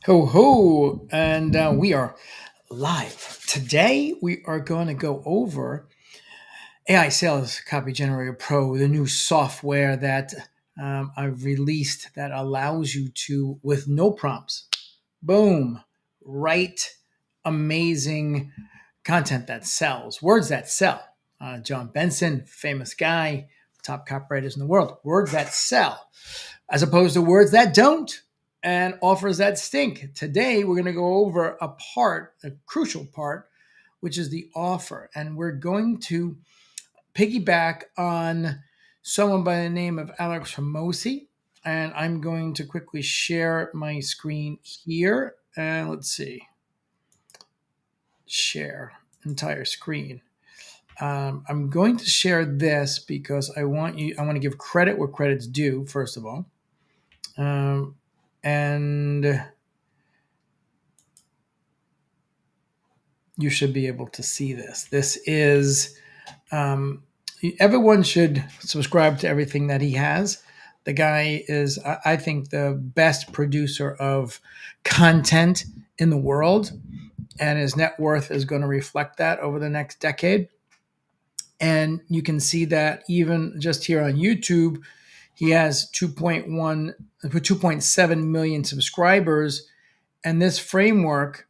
Ho ho! And we are live. Today we are going to go over AI Sales Copy Generator Pro, the new software that I've released that allows you to, with no prompts, boom, write amazing content that sells, words that sell. John Benson, famous guy, top copywriters in the world, words that sell as opposed to words that don't and offers that stink. Today, we're going to go over a crucial part, which is the offer. And we're going to piggyback on someone by the name of Alex Ramosi. And I'm going to quickly share my screen here. And let's see, share entire screen. I'm going to share this because I want to give credit where credit's due, first of all. And you should be able to see this. This is, everyone should subscribe to everything that he has. The guy is, I think, the best producer of content in the world, and his net worth is going to reflect that over the next decade. And you can see that even just here on YouTube, he has 2.7 million subscribers. And this framework,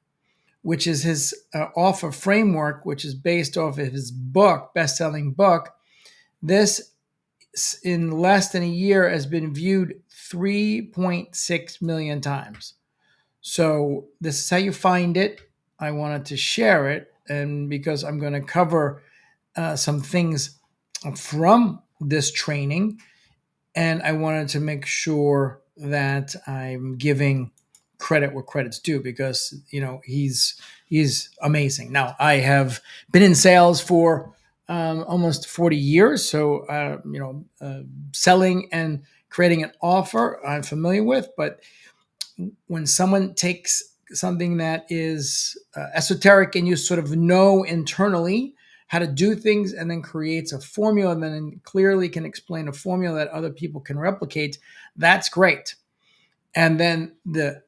which is his offer framework, which is based off of his book, best-selling book, this in less than a year has been viewed 3.6 million times. So this is how you find it. I wanted to share it, and because I'm going to cover some things from this training, and I wanted to make sure that I'm giving credit where credit's due, because he's amazing. Now, I have been in sales for almost 40 years, so selling and creating an offer I'm familiar with. But when someone takes something that is esoteric and you sort of know internally how to do things, and then creates a formula, and then clearly can explain a formula that other people can replicate, that's great. And then the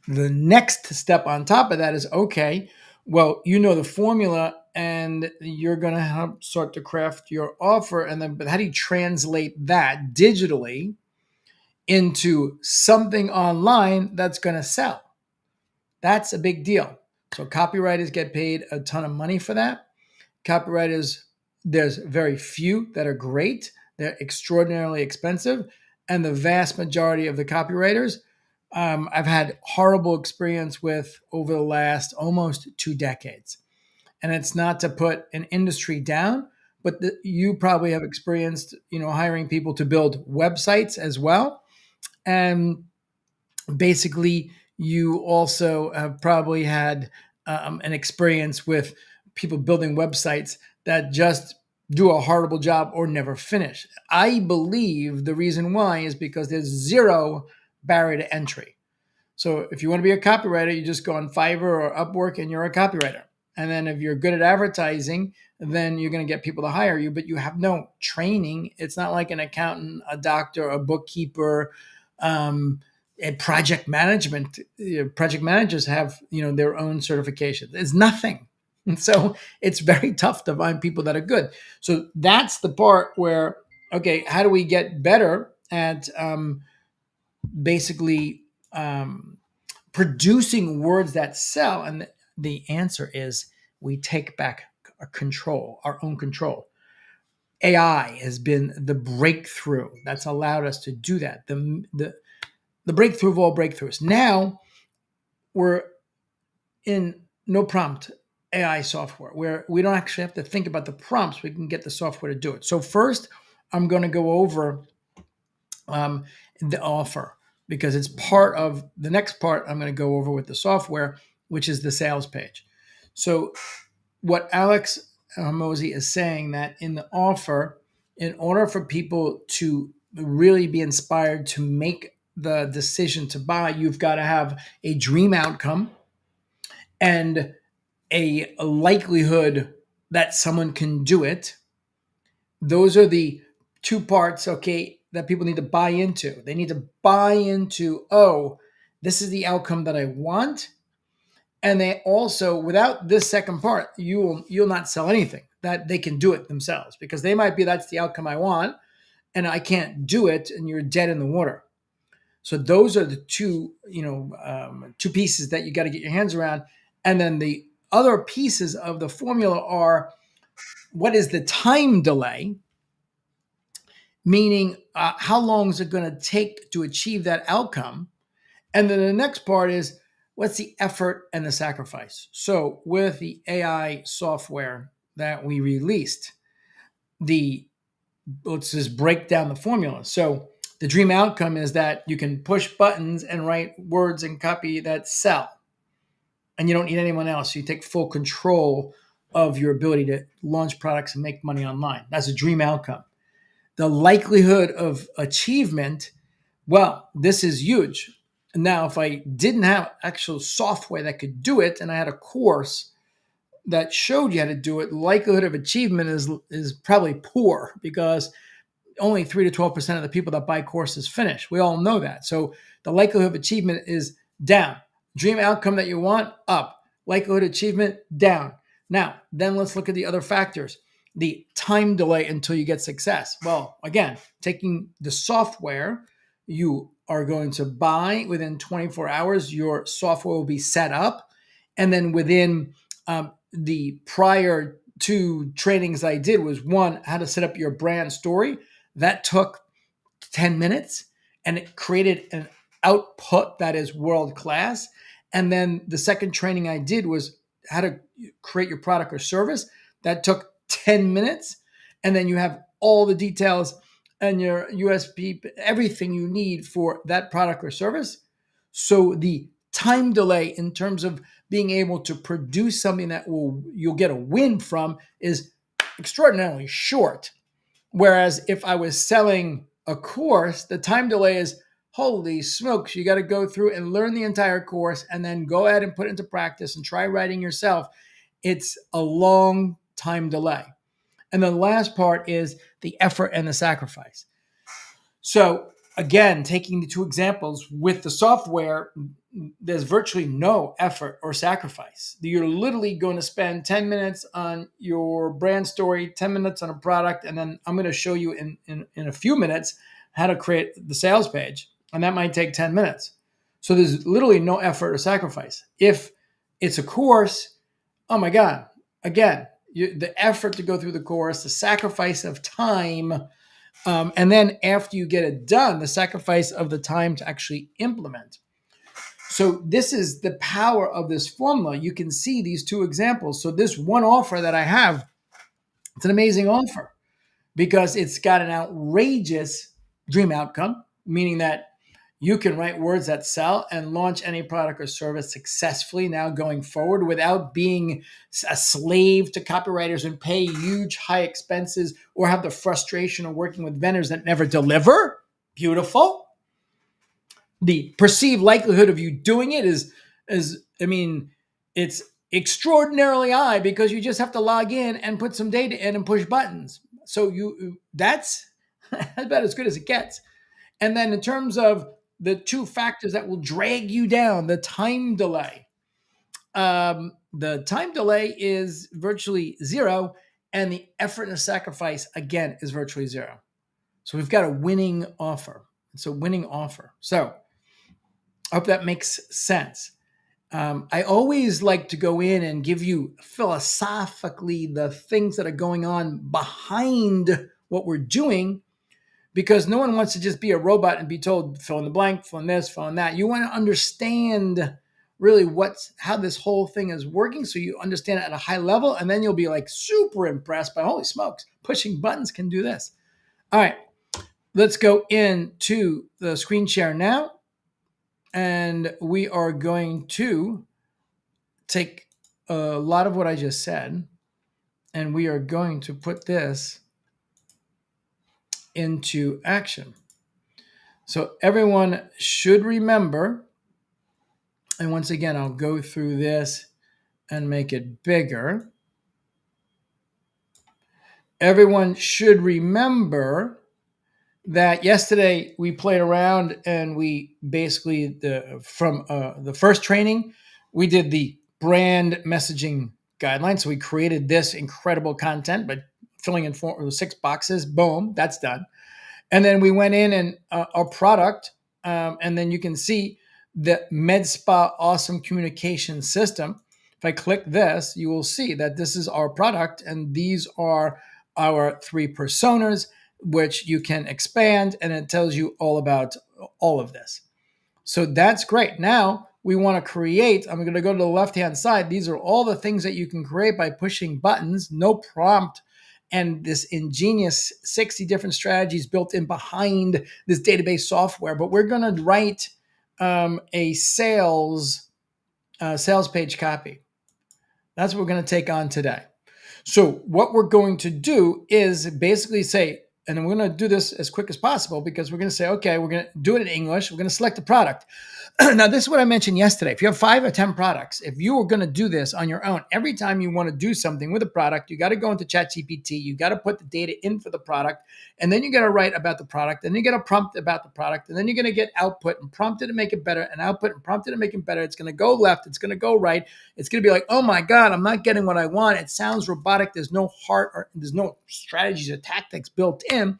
next step on top of that is, okay, well, the formula, and you're going to help start to craft your offer. And then, but how do you translate that digitally into something online that's going to sell? That's a big deal. So copywriters get paid a ton of money for that. Copywriters, there's very few that are great. They're extraordinarily expensive. And the vast majority of the copywriters, I've had horrible experience with over the last almost 2 decades. And it's not to put an industry down, but you probably have experienced, hiring people to build websites as well. And basically, you also have probably had an experience with people building websites that just do a horrible job or never finish. I believe the reason why is because there's zero barrier to entry. So if you want to be a copywriter, you just go on Fiverr or Upwork and you're a copywriter. And then if you're good at advertising, then you're going to get people to hire you, but you have no training. It's not like an accountant, a doctor, a bookkeeper, a project management. Project managers have, their own certifications. It's nothing. And so it's very tough to find people that are good. So that's the part where, okay, how do we get better at basically producing words that sell? And the answer is we take back our own control. AI has been the breakthrough that's allowed us to do that. The breakthrough of all breakthroughs. Now we're in no prompt AI software, where we don't actually have to think about the prompts. We can get the software to do it. So first, I'm going to go over the offer, because it's part of the next part I'm going to go over with the software, which is the sales page. So what Alex Hormozi is saying, that in the offer, in order for people to really be inspired to make the decision to buy, you've got to have a dream outcome and a likelihood that someone can do it. Those are the 2 parts, okay, that people need to buy into. They need to buy into, this is the outcome that I want. And they also, without this second part, you'll not sell anything. That they can do it themselves, because they might be, that's the outcome I want, and I can't do it, and you're dead in the water. So those are the two, two pieces that you got to get your hands around. And then the other pieces of the formula are, what is the time delay? Meaning, how long is it going to take to achieve that outcome? And then the next part is, what's the effort and the sacrifice? So with the AI software that we released, let's just break down the formula. So the dream outcome is that you can push buttons and write words and copy that sell. And you don't need anyone else. You take full control of your ability to launch products and make money online. That's a dream outcome. The likelihood of achievement, well, this is huge. Now, if I didn't have actual software that could do it, and I had a course that showed you how to do it, the likelihood of achievement is probably poor, because only 3 to 12% of the people that buy courses finish. We all know that. So the likelihood of achievement is down. Dream outcome that you want, up. Likelihood of achievement, down. Now, then let's look at the other factors. The time delay until you get success. Well, again, taking the software, you are going to buy within 24 hours, your software will be set up. And then within the prior two trainings I did was, one, how to set up your brand story. That took 10 minutes, and it created an output that is world class. And then the second training I did was how to create your product or service. That took 10 minutes. And then you have all the details and your USP, everything you need for that product or service. So the time delay in terms of being able to produce something that you'll get a win from is extraordinarily short. Whereas if I was selling a course, the time delay is, holy smokes, you got to go through and learn the entire course and then go ahead and put it into practice and try writing yourself. It's a long time delay. And the last part is the effort and the sacrifice. So again, taking the two examples with the software, there's virtually no effort or sacrifice. You're literally going to spend 10 minutes on your brand story, 10 minutes on a product, and then I'm going to show you in a few minutes how to create the sales page. And that might take 10 minutes. So there's literally no effort or sacrifice. If it's a course, oh my God, again, the effort to go through the course, the sacrifice of time, and then after you get it done, the sacrifice of the time to actually implement. So this is the power of this formula. You can see these two examples. So this one offer that I have, it's an amazing offer because it's got an outrageous dream outcome, meaning that you can write words that sell and launch any product or service successfully now going forward without being a slave to copywriters and pay huge high expenses or have the frustration of working with vendors that never deliver. Beautiful. The perceived likelihood of you doing it is it's extraordinarily high because you just have to log in and put some data in and push buttons. So that's about as good as it gets. And then in terms of the two factors that will drag you down, the time delay. The time delay is virtually zero, and the effort and the sacrifice, again, is virtually zero. So we've got a winning offer. It's a winning offer. So I hope that makes sense. I always like to go in and give you philosophically the things that are going on behind what we're doing, because no one wants to just be a robot and be told, fill in the blank, fill in this, fill in that. You want to understand really how this whole thing is working, so you understand it at a high level, and then you'll be like super impressed by, holy smokes, pushing buttons can do this. All right, let's go into the screen share now, and we are going to take a lot of what I just said, and we are going to put this into action. So everyone should remember, and once again, I'll go through this and make it bigger. Everyone should remember that yesterday we played around and we basically from the first training we did the brand messaging guidelines. So we created this incredible content, but filling in 6 boxes. Boom, that's done. And then we went in and our product, and then you can see the Med Spa Awesome Communication System. If I click this, you will see that this is our product, and these are our 3 personas, which you can expand, and it tells you all about all of this. So that's great. Now we want to create, I'm going to go to the left-hand side. These are all the things that you can create by pushing buttons, no prompt, and this ingenious 60 different strategies built in behind this database software. But we're going to write a sales page copy. That's what we're going to take on today. So what we're going to do is basically say, and we're going to do this as quick as possible because we're going to say, okay, we're going to do it in English. We're going to select the product. Now, this is what I mentioned yesterday. If you have 5 or 10 products, if you were going to do this on your own, every time you want to do something with a product, you got to go into ChatGPT. You got to put the data in for the product, and then you got to write about the product, and then you got to prompt about the product, and then you're going to get output and prompted to make it better, and output and prompted to make it better. It's going to go left. It's going to go right. It's going to be like, oh my God, I'm not getting what I want. It sounds robotic. There's no heart or there's no strategies or tactics built in.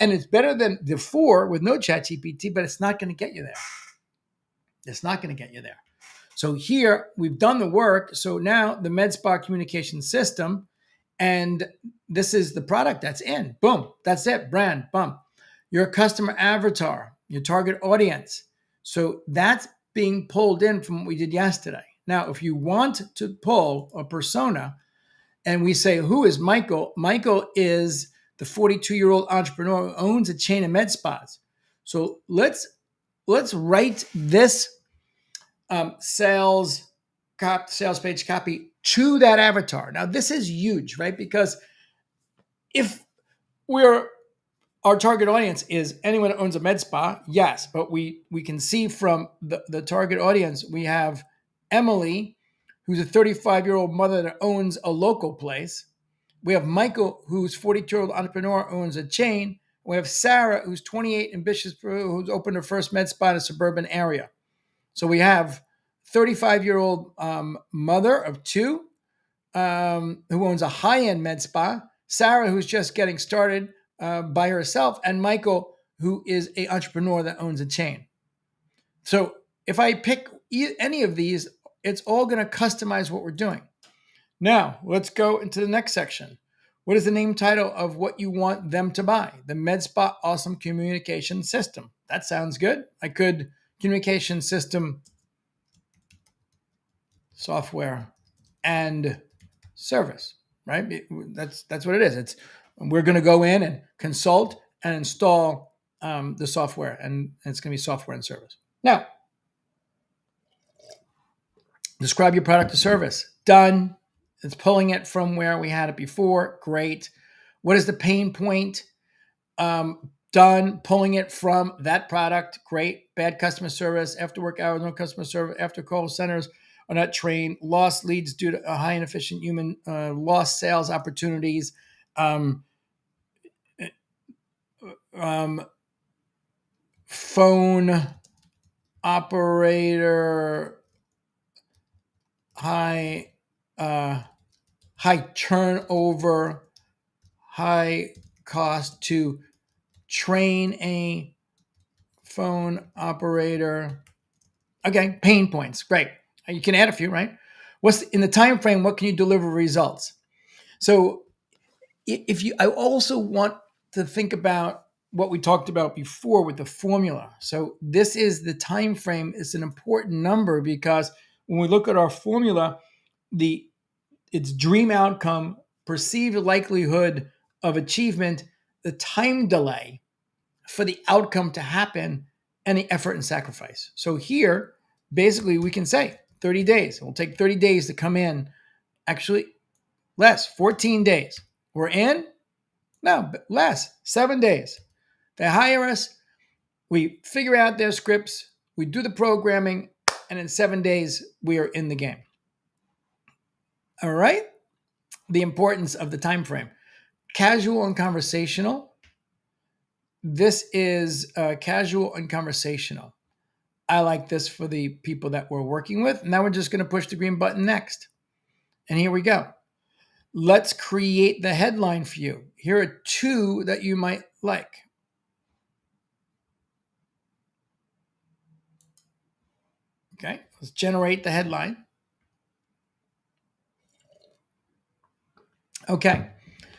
And it's better than before with no ChatGPT, but it's not going to get you there. It's not going to get you there. So here we've done the work. So now the MedSpa communication system, and this is the product that's in. Boom. That's it. Brand. Boom. Your customer avatar, your target audience. So that's being pulled in from what we did yesterday. Now, if you want to pull a persona and we say, who is Michael? Michael is the 42-year-old entrepreneur who owns a chain of med spas. So let's write this sales page copy to that avatar. Now, this is huge, right? Because if our target audience is anyone who owns a med spa, yes, but we can see from the target audience, we have Emily, who's a 35-year-old mother that owns a local place. We have Michael, who's 42-year-old entrepreneur, owns a chain. We have Sarah, who's 28, ambitious, who's opened her first med spa in a suburban area. So we have 35-year-old mother of 2 who owns a high-end med spa, Sarah, who's just getting started by herself, and Michael, who is an entrepreneur that owns a chain. So if I pick any of these, it's all going to customize what we're doing. Now, let's go into the next section. What is the name title of what you want them to buy? The MedSpa Awesome Communication System. That sounds good. I could communication system, software, and service, right? That's what it is. We're going to go in and consult and install the software, and it's going to be software and service. Now, describe your product or service. Done. It's pulling it from where we had it before. Great. What is the pain point? Done. Pulling it from that product. Great. Bad customer service. After work hours, no customer service. After call centers are not trained. Lost leads due to a high inefficient human. Lost sales opportunities. Phone operator. High turnover, high cost to train a phone operator. Okay, pain points. Great. You can add a few, right? What's in the time frame? What can you deliver results? So, I also want to think about what we talked about before with the formula. So this is the time frame. It's an important number because when we look at our formula, its dream outcome, perceived likelihood of achievement, the time delay for the outcome to happen, and the effort and sacrifice. So here, basically, we can say 30 days. It will take 30 days to come in. Actually, less, 14 days. We're in? No, less, 7 days. They hire us. We figure out their scripts. We do the programming. And in 7 days, we are in the game. All right? The importance of the time frame. Casual and conversational. This is casual and conversational. I like this for the people that we're working with. Now we're just going to push the green button next. And here we go. Let's create the headline for you. Here are two that you might like. Okay, let's generate the headline. Okay,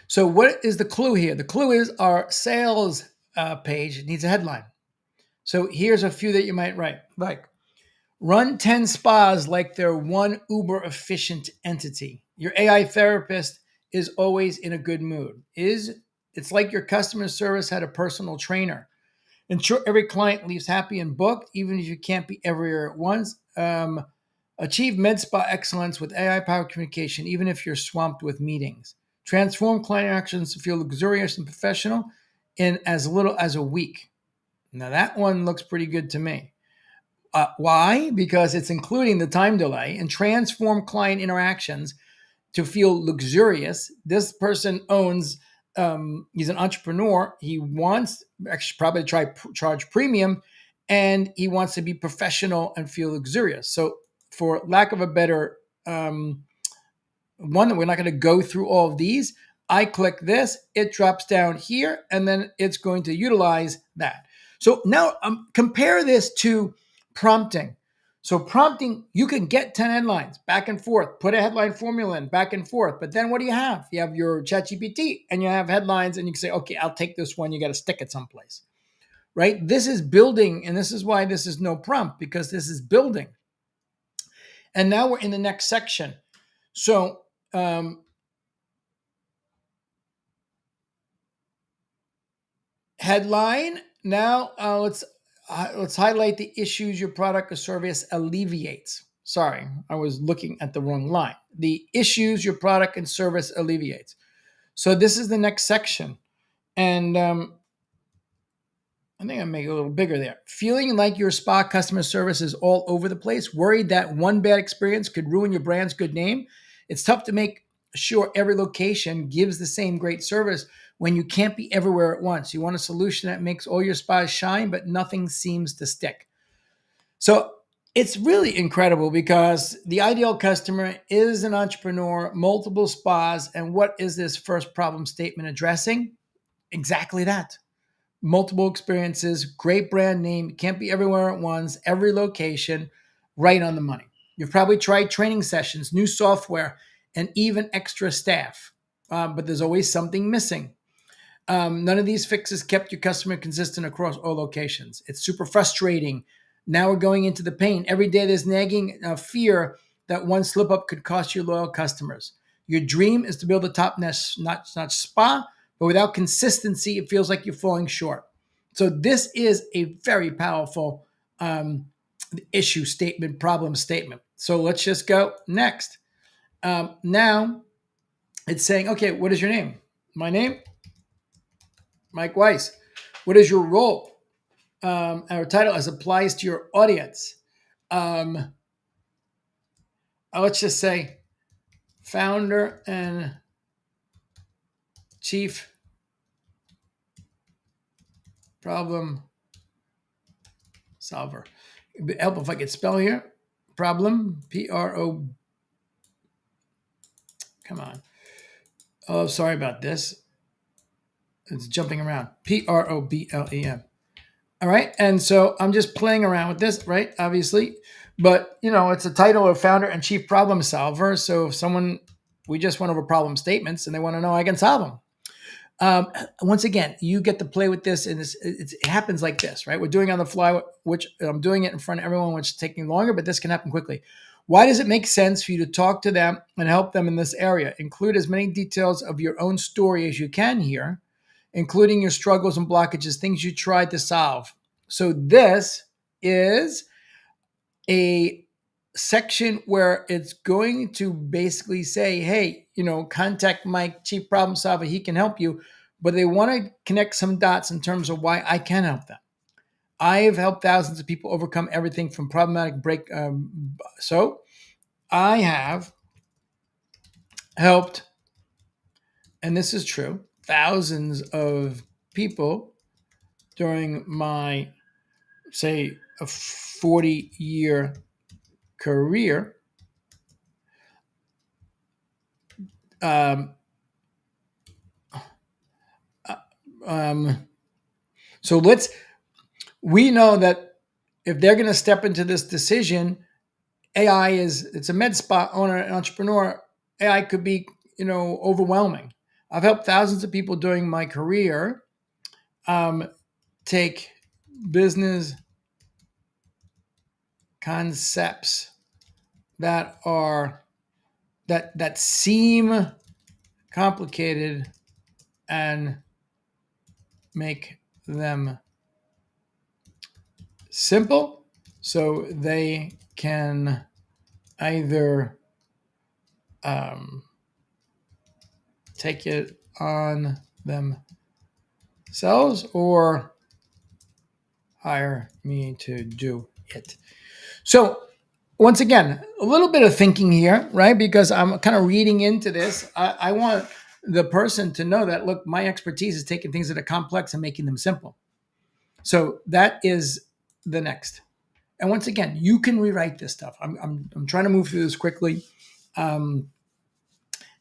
so what is the clue here? The clue is our sales page needs a headline. So here's a few that you might write. Like, run 10 spas like they're one uber efficient entity. Your AI therapist is always in a good mood. It's like your customer service had a personal trainer. Ensure every client leaves happy and booked, even if you can't be everywhere at once. Achieve med spa excellence with AI powered communication, even if you're swamped with meetings. Transform client actions to feel luxurious and professional in as little as a week. Now, that one looks pretty good to me. Why? Because it's including the time delay and transform client interactions to feel luxurious. This person owns, he's an entrepreneur. He wants actually probably charge premium, and he wants to be professional and feel luxurious. So, for lack of a better one, that we're not going to go through all of these. I click this, it drops down here, and then it's going to utilize that. So now compare this to prompting. So prompting, you can get 10 headlines back and forth, put a headline formula in back and forth. But then what do you have? You have your ChatGPT and you have headlines, and you can say, okay, I'll take this one. You got to stick it someplace, right? This is building. And this is why this is no prompt, because this is building. And now we're in the next section. So, headline. Now let's highlight the issues your product or service alleviates. Sorry, I was looking at the wrong line. The issues your product and service alleviates. So this is the next section, and I think I make it a little bigger there. Feeling like your spa customer service is all over the place, worried that one bad experience could ruin your brand's good name. It's tough to make sure every location gives the same great service when you can't be everywhere at once. You want a solution that makes all your spas shine, but nothing seems to stick. So it's really incredible, because the ideal customer is an entrepreneur, multiple spas. And what is this first problem statement addressing? Exactly that. Multiple experiences, great brand name, can't be everywhere at once, every location, right on the money. You've probably tried training sessions, new software, and even extra staff, but there's always something missing. None of these fixes kept your customer consistent across all locations. It's super frustrating. Now we're going into the pain. Every day there's nagging fear that one slip up could cost you loyal customers. Your dream is to build a top notch spa, but without consistency, it feels like you're falling short. So this is a very powerful issue statement, problem statement. So let's just go next. Now it's saying, okay, what is your name? My name, Mike Weiss. What is your role? Our title as applies to your audience. Let's just say founder and chief problem solver. It'd be helpful if I could spell here. Problem, P-R-O. Come on. Oh, sorry about this. It's jumping around. P-R-O-B-L-E-M. All right. And so I'm just playing around with this, right? Obviously. But, it's a title of founder and chief problem solver. So if we just went over problem statements and they want to know, I can solve them. Once again, you get to play with this, and it happens like this, right? We're doing it on the fly, which I'm doing it in front of everyone, which is taking longer, but this can happen quickly. Why does it make sense for you to talk to them and help them in this area? Include as many details of your own story as you can here, including your struggles and blockages, things you tried to solve. So this is a section where it's going to basically say, hey, contact Mike, chief problem solver. He can help you. But they want to connect some dots in terms of why I can help them. I've helped thousands of people overcome everything from problematic break. So I have helped, and this is true, thousands of people during my, say, a 40-year career. Um, um, so we know that if they're going to step into this decision, it's a med spa owner, an entrepreneur. AI could be, overwhelming. I've helped thousands of people during my career take business concepts that seem complicated and make them simple so they can either take it on themselves or hire me to do it. So once again, a little bit of thinking here, right? Because I'm kind of reading into this. I want the person to know that, look, my expertise is taking things that are complex and making them simple. So that is the next. And once again, you can rewrite this stuff. I'm trying to move through this quickly. And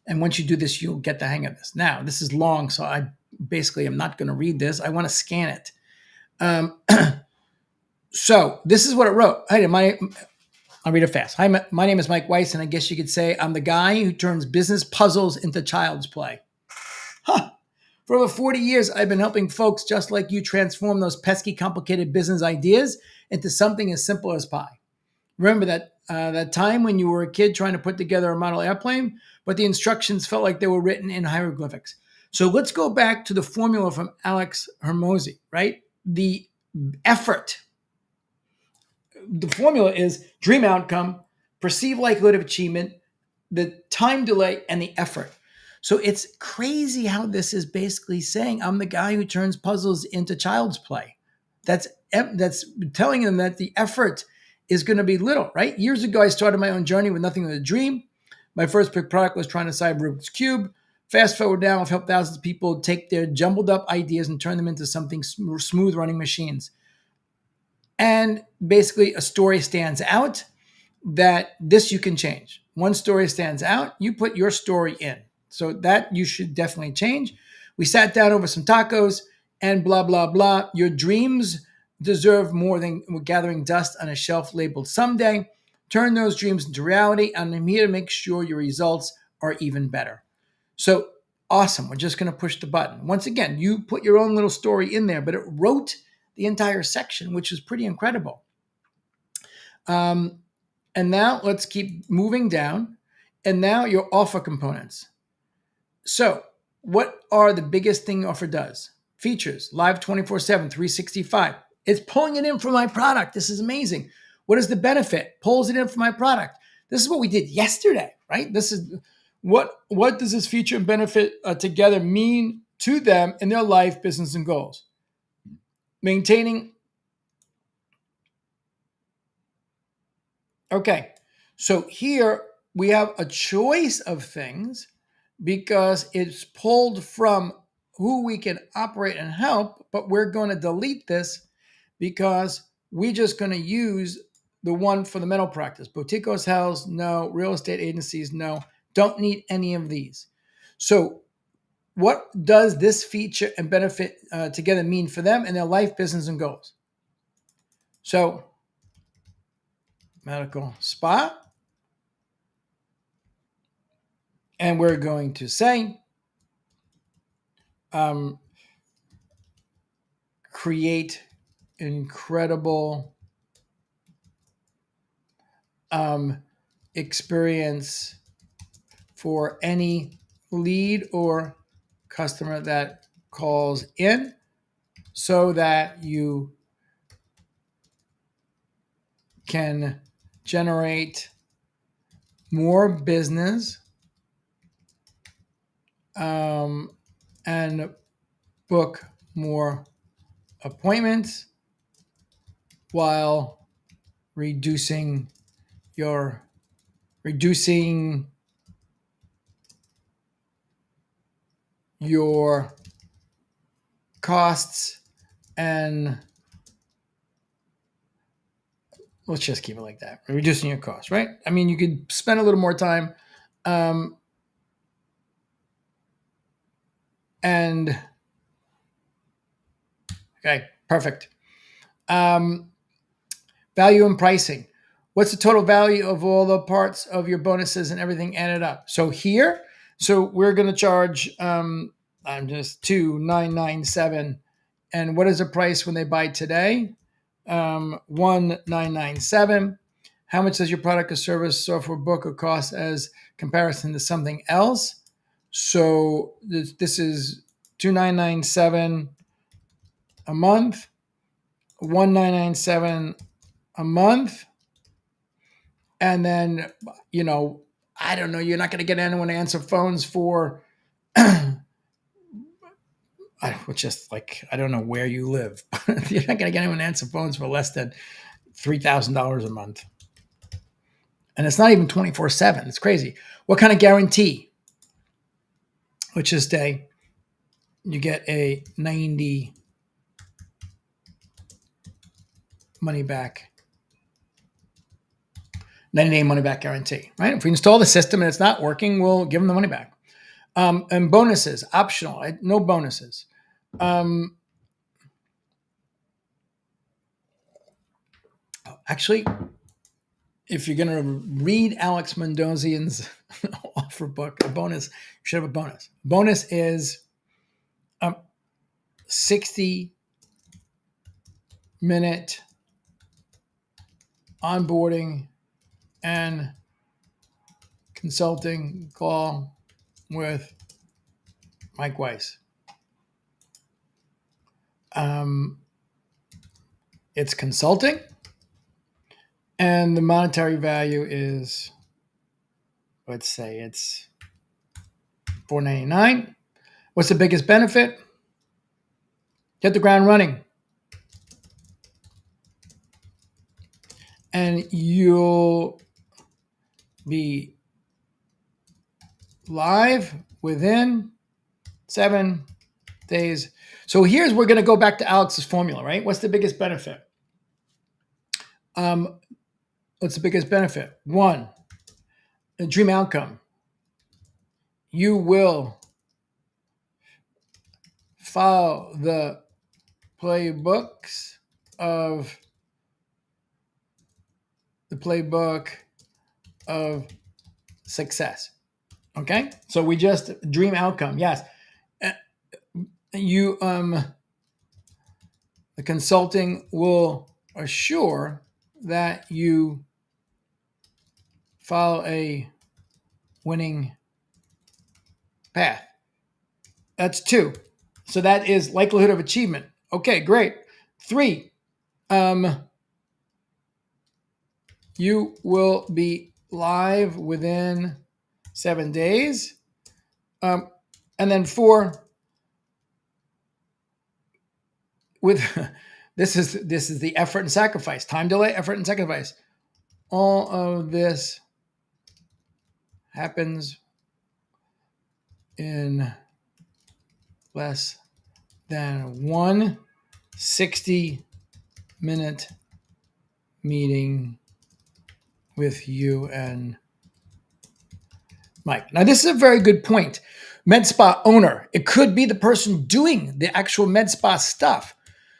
once you do this, you'll get the hang of this. Now, this is long, so I basically am not going to read this. I want to scan it. So this is what it wrote. Hey, I'll read it fast. Hi, my name is Mike Weiss, and I guess you could say I'm the guy who turns business puzzles into child's play. Huh. For over 40 years, I've been helping folks just like you transform those pesky, complicated business ideas into something as simple as pie. Remember that time when you were a kid trying to put together a model airplane, but the instructions felt like they were written in hieroglyphics. So let's go back to the formula from Alex Hermosi, right? The effort. The formula is dream outcome, perceived likelihood of achievement, the time delay, and the effort. So it's crazy how this is basically saying I'm the guy who turns puzzles into child's play. That's telling them that the effort is going to be little, right? Years ago, I started my own journey with nothing but a dream. My first big product was trying to solve Rubik's Cube. Fast forward now, I've helped thousands of people take their jumbled up ideas and turn them into something smooth running machines. And basically, a story stands out that this you can change. One story stands out, you put your story in. So that you should definitely change. We sat down over some tacos and blah, blah, blah. Your dreams deserve more than gathering dust on a shelf labeled someday. Turn those dreams into reality, and I'm here to make sure your results are even better. So awesome. We're just going to push the button. Once again, you put your own little story in there, but it wrote the entire section, which is pretty incredible. And now let's keep moving down. And now your offer components. So what are the biggest thing offer does? Features, live 24/7, 365. It's pulling it in for my product. This is amazing. What is the benefit? Pulls it in for my product. This is what we did yesterday, right? This is what does this feature and benefit together mean to them in their life, business, and goals? Maintaining. Okay, so here we have a choice of things because it's pulled from who we can operate and help, but we're going to delete this because we're just going to use the one for the mental practice. Boutique hotels, no. Real estate agencies, no. Don't need any of these. So what does this feature and benefit together mean for them and their life, business, and goals? So medical spa. And we're going to say, create incredible experience for any lead or customer that calls in so that you can generate more business and book more appointments while reducing your costs And let's just keep it like that. Reducing your costs, right? I mean, you could spend a little more time. Um, and okay, perfect. Value and pricing. What's the total value of all the parts of your bonuses and everything added up? So here, so we're going to charge, I'm just 2,997. And what is the price when they buy today? 1,997. How much does your product or service, software, book, or cost as comparison to something else? So this is 2,997 a month, 1,997 a month, and then I don't know. You're not going to get anyone to answer phones for. Just like I don't know where you live. You're not going to get anyone to answer phones for less than $3,000 a month, and it's not even 24/7. It's crazy. What kind of guarantee? Let's just say you get a 90 money back, 90-day money back guarantee, right? If we install the system and it's not working, we'll give them the money back. And bonuses, optional, no bonuses. Actually, if you're going to read Alex Mendozian's offer book, a bonus, you should have a bonus. Bonus is 60-minute onboarding and consulting call with Mike Weiss. It's consulting, and the monetary value is, let's say it's $499. What's the biggest benefit? Hit the ground running. And you'll be live within 7 days. So we're going to go back to Alex's formula, right? What's the biggest benefit? What's the biggest benefit? 1, a dream outcome. You will follow the playbooks of success. Okay? So we just dream outcome. Yes. The consulting will assure that you follow a winning path. That's 2. So that is likelihood of achievement. Okay, great. 3, you will be live within 7 days. And then 4, with this is the effort and sacrifice, time delay, effort and sacrifice. All of this happens in less than 1 60-minute meeting with you and Mike. Now, this is a very good point. Med spa owner, it could be the person doing the actual med spa stuff.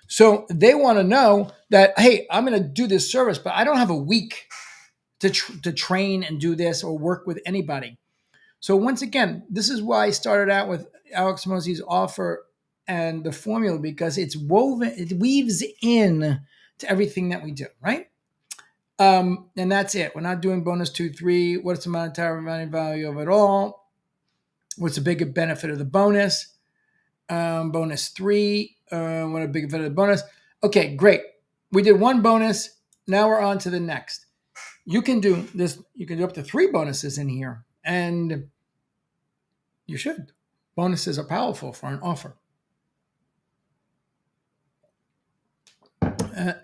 So they want to know that, hey, I'm going to do this service, but I don't have a week to train and do this or work with anybody. So once again, this is why I started out with Alex Mosey's offer and the formula, because it weaves in to everything that we do, right? And that's it. We're not doing bonus 2, 3. What's the monetary value of it all? What's the bigger benefit of the bonus? Bonus 3. What a big benefit of the bonus? Okay, great. We did 1 bonus. Now we're on to the next. You can do this. You can do up to 3 bonuses in here, and you should. Bonuses are powerful for an offer.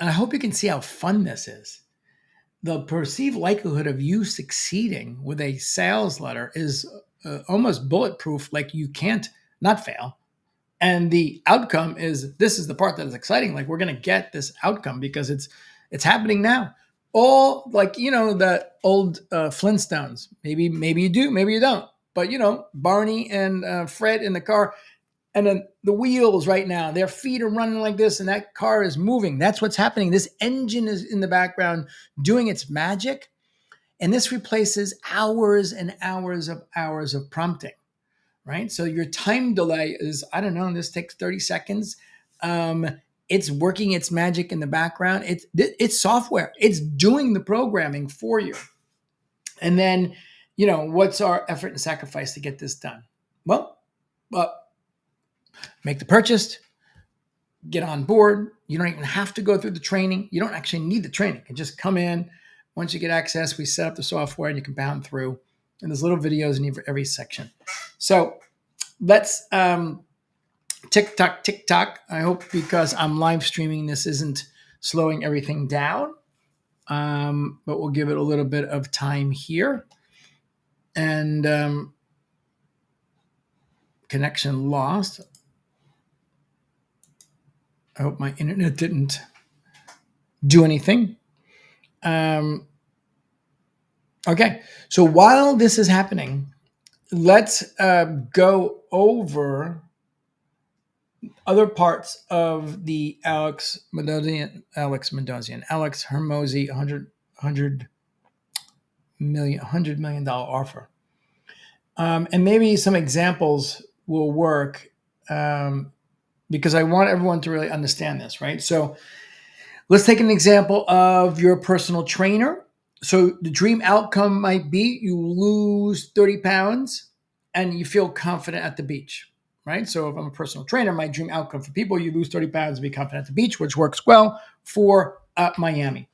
I hope you can see how fun this is. The perceived likelihood of you succeeding with a sales letter is almost bulletproof. Like you can't not fail. And the outcome is, this is the part that is exciting. Like, we're going to get this outcome because it's happening now. All, like, the old Flintstones. Maybe you do, maybe you don't. But Barney and Fred in the car, and then the wheels right now, their feet are running like this, and that car is moving. That's what's happening. This engine is in the background doing its magic, and this replaces hours and hours of prompting. Right? So your time delay is, I don't know, this takes 30 seconds. It's working its magic in the background. It's software. It's doing the programming for you. And then, what's our effort and sacrifice to get this done? Well, make the purchase, get on board. You don't even have to go through the training. You don't actually need the training. You can just come in. Once you get access, we set up the software and you can pound through. And there's little videos in every section. So let's tick-tock. I hope, because I'm live streaming, this isn't slowing everything down. But we'll give it a little bit of time here. And connection lost. I hope my internet didn't do anything. Okay, so while this is happening, let's go over other parts of the Alex Hormozi, $100 million offer. And maybe some examples will work, because I want everyone to really understand this, right? So let's take an example of your personal trainer. So the dream outcome might be you lose 30 pounds and you feel confident at the beach, right? So if I'm a personal trainer, my dream outcome for people, you lose 30 pounds and be confident at the beach, which works well for Miami.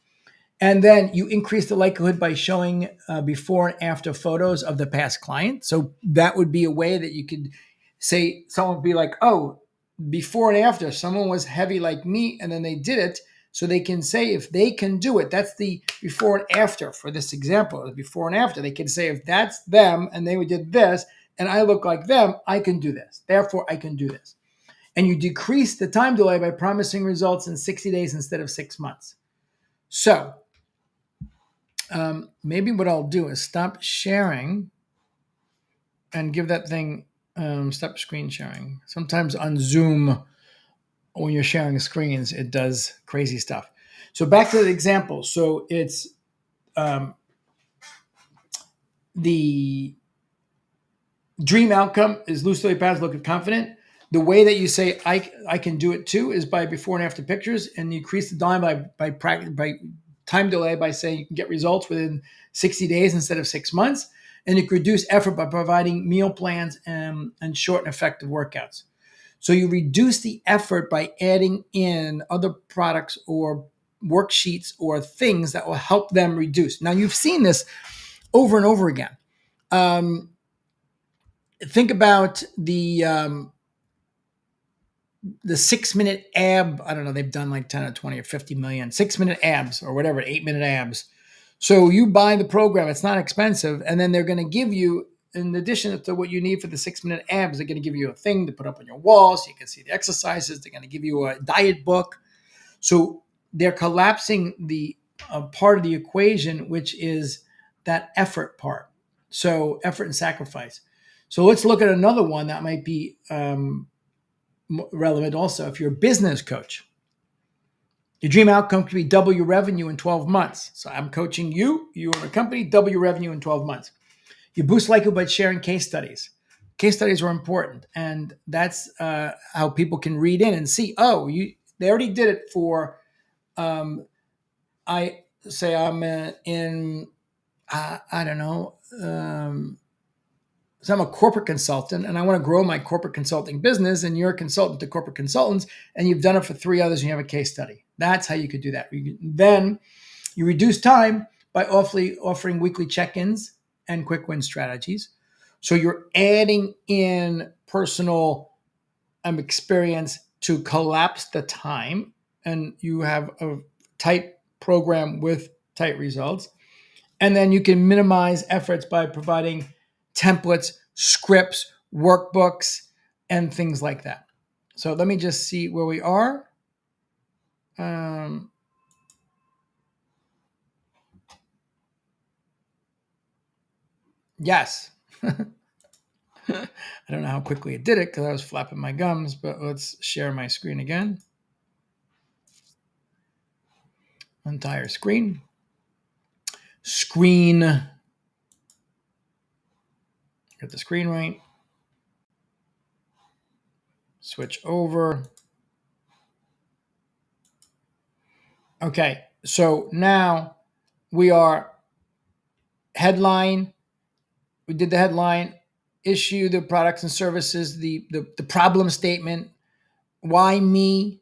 And then you increase the likelihood by showing before and after photos of the past client. So that would be a way that you could say, someone would be like, oh, before and after, someone was heavy like me and then they did it. So they can say, if they can do it, that's the before and after for this example. Before and after, they can say, if that's them and they did this and I look like them, I can do this. Therefore, I can do this. And you decrease the time delay by promising results in 60 days instead of 6 months. So maybe what I'll do is stop sharing and give that thing, stop screen sharing. Sometimes on Zoom, when you're sharing screens, it does crazy stuff. So back to the example. So it's the dream outcome is lose 30 pounds, look confident. The way that you say I can do it too is by before and after pictures, and you increase the time by time delay by saying you can get results within 60 days instead of 6 months, and you can reduce effort by providing meal plans and short and effective workouts. So you reduce the effort by adding in other products or worksheets or things that will help them reduce. Now, you've seen this over and over again. Think about the 6-minute ab. I don't know. They've done like 10 or 20 or 50 million 6-minute abs or whatever, 8-minute abs. So you buy the program. It's not expensive. And then they're going to give you, in addition to what you need for the 6-minute abs, they're going to give you a thing to put up on your wall so you can see the exercises. They're going to give you a diet book. So they're collapsing the part of the equation, which is that effort part. So effort and sacrifice. So let's look at another one that might be relevant also. If you're a business coach, your dream outcome could be double your revenue in 12 months. So I'm coaching you, you own a company, double your revenue in 12 months. You boost likelihood by sharing case studies. Case studies are important, and that's how people can read in and see, oh, they already did it for, I say I'm in, I don't know, so I'm a corporate consultant and I want to grow my corporate consulting business, and you're a consultant to corporate consultants and you've done it for 3 others and you have a case study. That's how you could do that. Then you reduce time by offering weekly check-ins and quick win strategies. So you're adding in personal experience to collapse the time, and you have a tight program with tight results. And then you can minimize efforts by providing templates, scripts, workbooks, and things like that. So let me just see where we are. Um, yes. I don't know how quickly it did it because I was flapping my gums, but let's share my screen again. Entire screen. Screen. Get the screen right. Switch over. Okay, so now we are headline. We did the headline, issue, the products and services, the problem statement, why me,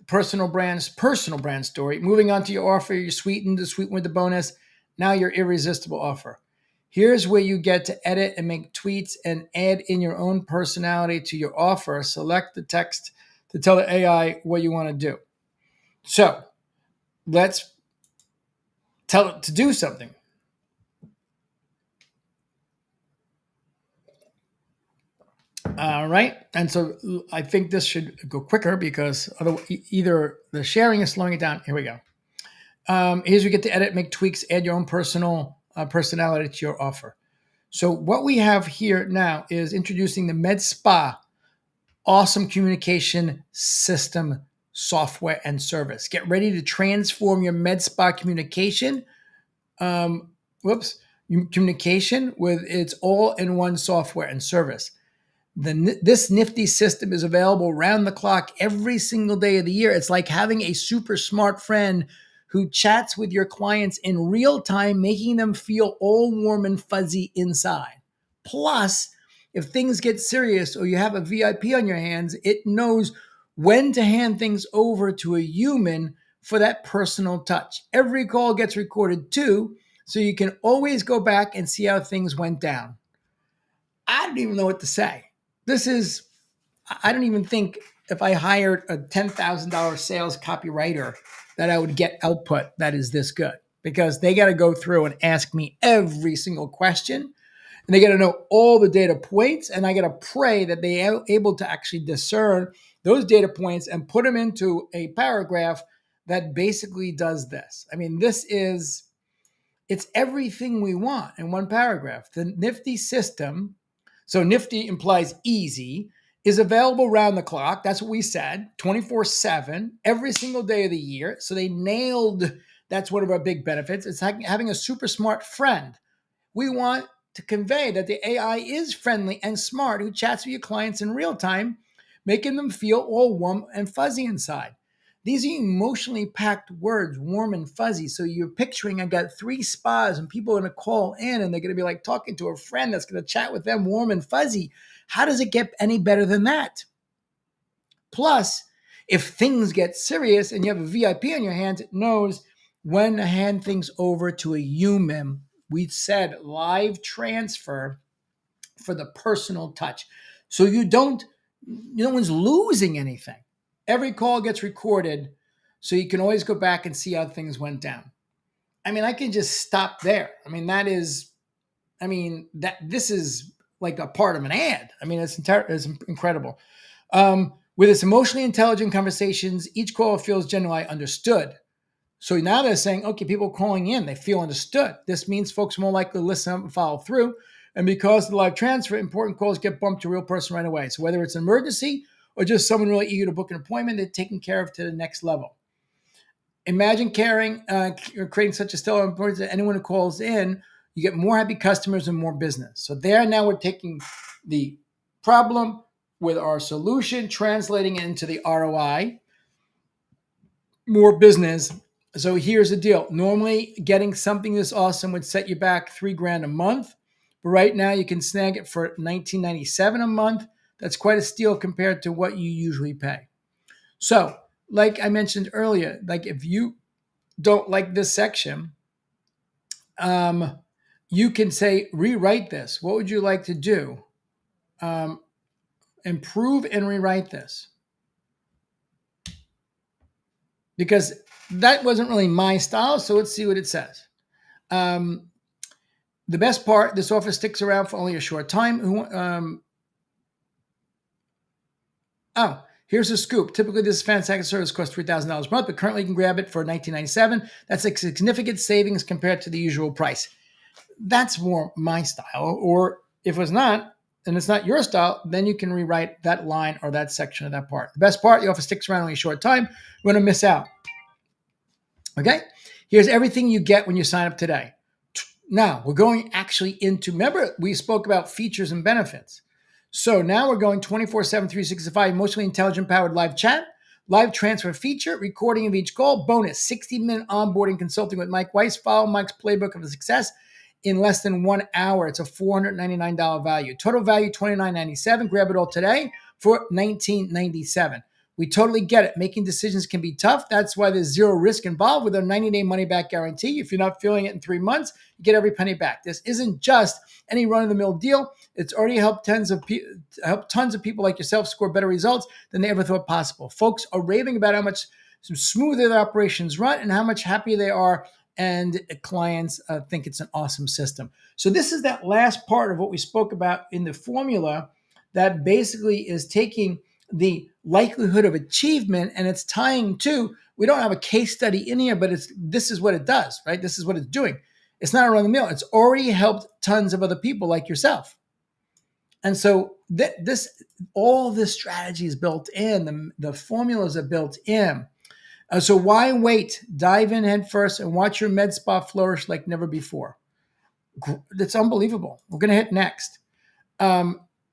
personal brand story. Moving on to your offer, you sweeten the sweeten with the bonus. Now your irresistible offer. Here's where you get to edit and make tweets and add in your own personality to your offer. Select the text to tell the AI what you want to do. So let's tell it to do something. All right. And so I think this should go quicker because either the sharing is slowing it down. Here we go. Here's where you get to edit, make tweaks, add your own personal personality to your offer. So what we have here now is introducing the Med Spa awesome communication system software and service. Get ready to transform your Med Spa communication. Um, communication with its all-in-one software and service. This nifty system is available around the clock every single day of the year. It's like having a super smart friend who chats with your clients in real time, making them feel all warm and fuzzy inside. Plus, if things get serious or you have a VIP on your hands, it knows when to hand things over to a human for that personal touch. Every call gets recorded too, so you can always go back and see how things went down. I don't even know what to say. I don't even think if I hired a $10,000 sales copywriter that I would get output that is this good because they got to go through and ask me every single question and they got to know all the data points. And I got to pray that they are able to actually discern those data points and put them into a paragraph that basically does this. I mean, it's everything we want in one paragraph. The nifty system, so nifty implies easy, is available round the clock. That's what we said, 24/7, every single day of the year. So they nailed that's one of our big benefits. It's like having a super smart friend. We want to convey that the AI is friendly and smart who chats with your clients in real time, making them feel all warm and fuzzy inside. These are emotionally packed words, warm and fuzzy. So you're picturing I got 3 spas and people are going to call in and they're going to be like talking to a friend that's going to chat with them warm and fuzzy. How does it get any better than that? Plus, if things get serious and you have a VIP on your hands, it knows when to hand things over to a human. We said live transfer for the personal touch. So no one's losing anything. Every call gets recorded, so you can always go back and see how things went down. I mean, I can just stop there. That this is like a part of an ad. I mean, it's incredible. With its emotionally intelligent conversations, each call feels genuinely understood. So now they're saying, okay, people calling in, they feel understood. This means folks are more likely to listen up and follow through. And because of the live transfer, important calls get bumped to a real person right away. So whether it's an emergency or just someone really eager to book an appointment, they're taken care of to the next level. Imagine creating such a stellar importance that anyone who calls in, you get more happy customers and more business. So there now we're taking the problem with our solution, translating it into the ROI, more business. So here's the deal. Normally getting something this awesome would set you back $3,000 a month. But right now you can snag it for $19.97 a month. That's quite a steal compared to what you usually pay. So like I mentioned earlier, like if you don't like this section, you can say, rewrite this. What would you like to do? Improve and rewrite this. Because that wasn't really my style. So let's see what it says. The best part, this offer sticks around for only a short time. Here's a scoop. Typically, this fantastic service costs $3,000 a month, but currently you can grab it for $19.97. That's a significant savings compared to the usual price. That's more my style. Or if it's not, and it's not your style, then you can rewrite that line or that section of that part. The best part, the offer sticks around only a short time. You're going to miss out. Okay? Here's everything you get when you sign up today. Now, we're going actually into, remember, we spoke about features and benefits. So now we're going 24/7, 365, emotionally intelligent powered live chat, live transfer feature, recording of each call, bonus 60-minute onboarding consulting with Mike Weiss. Follow Mike's playbook of success in less than 1 hour. It's a $499 value. Total value $29.97. Grab it all today for $19.97. We totally get it. Making decisions can be tough. That's why there's zero risk involved with a 90-day money-back guarantee. If you're not feeling it in 3 months, you get every penny back. This isn't just any run-of-the-mill deal. It's already helped tons of people like yourself score better results than they ever thought possible. Folks are raving about how much smoother their operations run and how much happier they are, and clients think it's an awesome system. So this is that last part of what we spoke about in the formula that basically is taking the likelihood of achievement and it's tying to, we don't have a case study in here, but this is what it does, right? This is what it's doing. It's not around the mill. It's already helped tons of other people like yourself. And so all this strategy is built in. The formulas are built in. So why wait? Dive in head first and watch your med spa flourish like never before. It's unbelievable. We're going to hit next.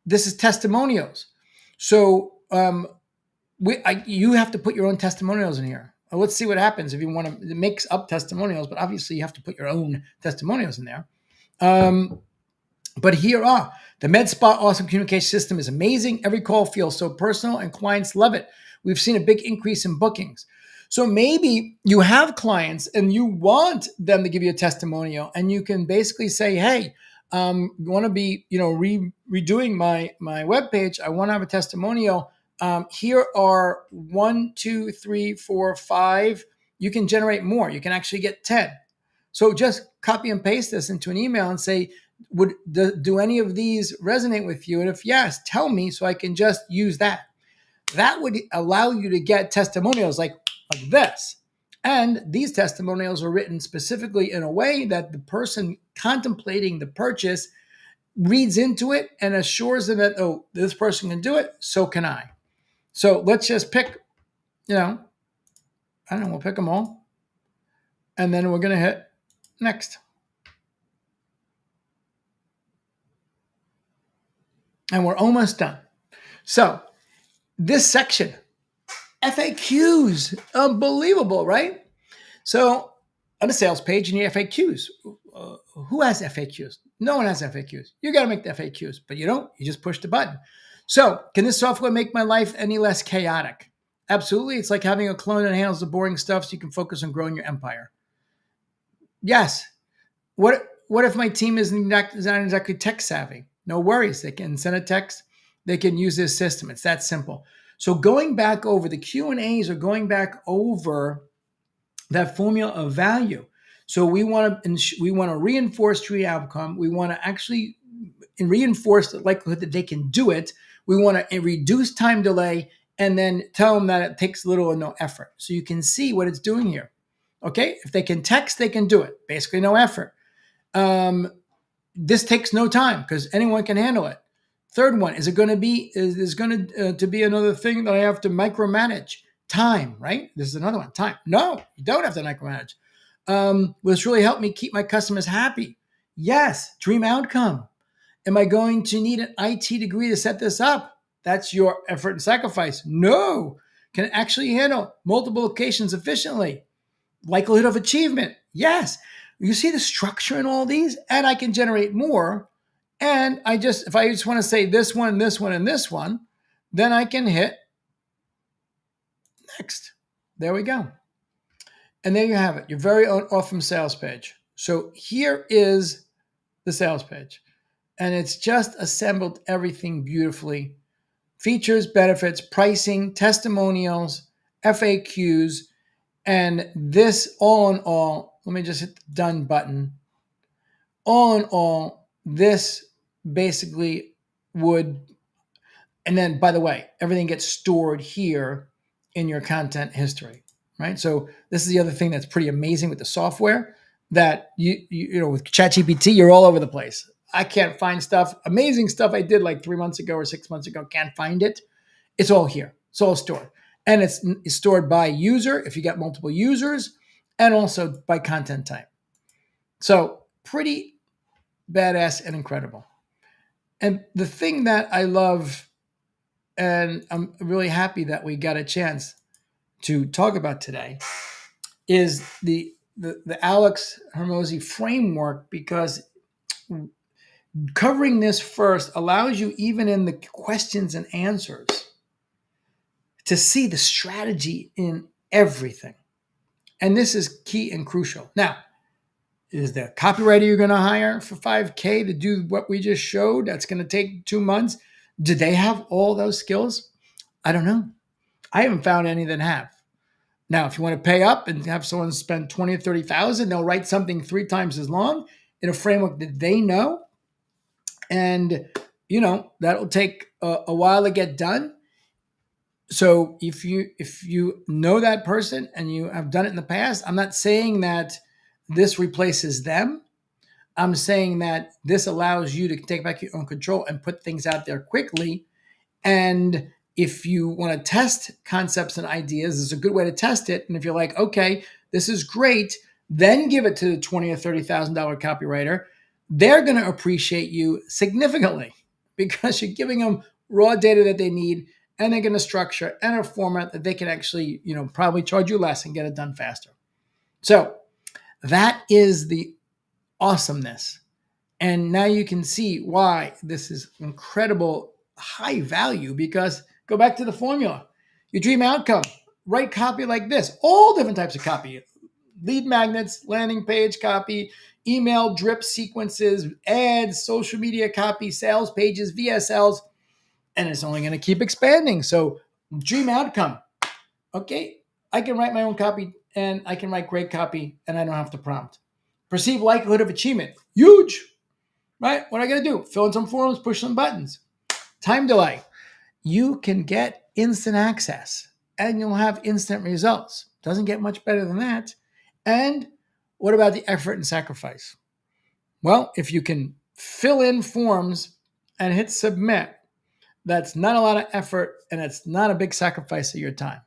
This is testimonials. So you have to put your own testimonials in here. Let's see what happens if you want to mix up testimonials, but obviously you have to put your own testimonials in there. But here are the MedSpa Awesome Communication System is amazing. Every call feels so personal and clients love it. We've seen a big increase in bookings. So maybe you have clients and you want them to give you a testimonial, and you can basically say, hey, you want to be, redoing my webpage. I want to have a testimonial. Here are 1, 2, 3, 4, 5. You can generate more. You can actually get 10. So just copy and paste this into an email and say, do any of these resonate with you? And if yes, tell me so I can just use that. That would allow you to get testimonials like this. And these testimonials are written specifically in a way that the person contemplating the purchase reads into it and assures them that, oh, this person can do it, so can I. So let's just pick, we'll pick them all. And then we're going to hit next. And we're almost done. So this section, FAQs, unbelievable, right? So on the sales page, you need FAQs. Who has FAQs? No one has FAQs. You got to make the FAQs, but you don't. You just push the button. So can this software make my life any less chaotic? Absolutely. It's like having a clone that handles the boring stuff so you can focus on growing your empire. Yes. What if my team is not exactly tech savvy? No worries. They can send a text. They can use this system. It's that simple. So going back over the Q&As or going back over that formula of value. So we want to reinforce tree outcome. We want to actually reinforce the likelihood that they can do it. We want to reduce time delay and then tell them that it takes little or no effort. So you can see what it's doing here. Okay, if they can text, they can do it. Basically, no effort. This takes no time because anyone can handle it. Third one, is going to be another thing that I have to micromanage? Time, right? This is another one. Time. No, you don't have to micromanage. Will this really help me keep my customers happy? Yes. Dream outcome. Am I going to need an IT degree to set this up? That's your effort and sacrifice. No. Can it actually handle multiple locations efficiently? Likelihood of achievement. Yes. You see the structure in all these? And I can generate more. And if I just want to say this one, this one, and this one, then I can hit next. There we go. And there you have it, your very own awesome sales page. So here is the sales page. And it's just assembled everything beautifully. Features, benefits, pricing, testimonials, FAQs, and this all in all, let me just hit the done button. All in all, this basically would And then, by the way, everything gets stored here in your content history, right? So this is the other thing that's pretty amazing with the software, that you know, with ChatGPT, you're all over the place. I can't find stuff, amazing stuff I did like 3 months ago or 6 months ago, can't find it. It's all here. It's all stored. And it's stored by user if you got multiple users, and also by content type. So pretty badass and incredible. And the thing that I love, and I'm really happy that we got a chance to talk about today, is the Alex Hormozi framework, because covering this first allows you, even in the questions and answers, to see the strategy in everything. And this is key and crucial. Now, is the copywriter you're going to hire for $5K to do what we just showed, that's going to take 2 months, do they have all those skills? I don't know. I haven't found any that have. Now, if you want to pay up and have someone spend 20 or 30,000, they'll write something 3 times as long in a framework that they know. And, you know, that'll take a while to get done. So if you know that person and you have done it in the past, I'm not saying that this replaces them. I'm saying that this allows you to take back your own control and put things out there quickly. And if you want to test concepts and ideas, this is a good way to test it. And if you're like, okay, this is great, then give it to the $20,000 or $30,000 copywriter. They're going to appreciate you significantly, because you're giving them raw data that they need, and they're going to structure and a format that they can actually, you know, probably charge you less and get it done faster. So that is the awesomeness. And now you can see why this is incredible high value, because go back to the formula. Your dream outcome, write copy like this, all different types of copy: lead magnets, landing page copy, email drip sequences, ads, social media copy, sales pages, VSLs, and it's only going to keep expanding. So dream outcome. Okay, I can write my own copy, and I can write great copy, and I don't have to prompt. Perceived likelihood of achievement, huge, right? What am I going to do? Fill in some forms, push some buttons. Time delay. You can get instant access, and you'll have instant results. Doesn't get much better than that. And what about the effort and sacrifice? Well, if you can fill in forms and hit submit, that's not a lot of effort, and it's not a big sacrifice of your time.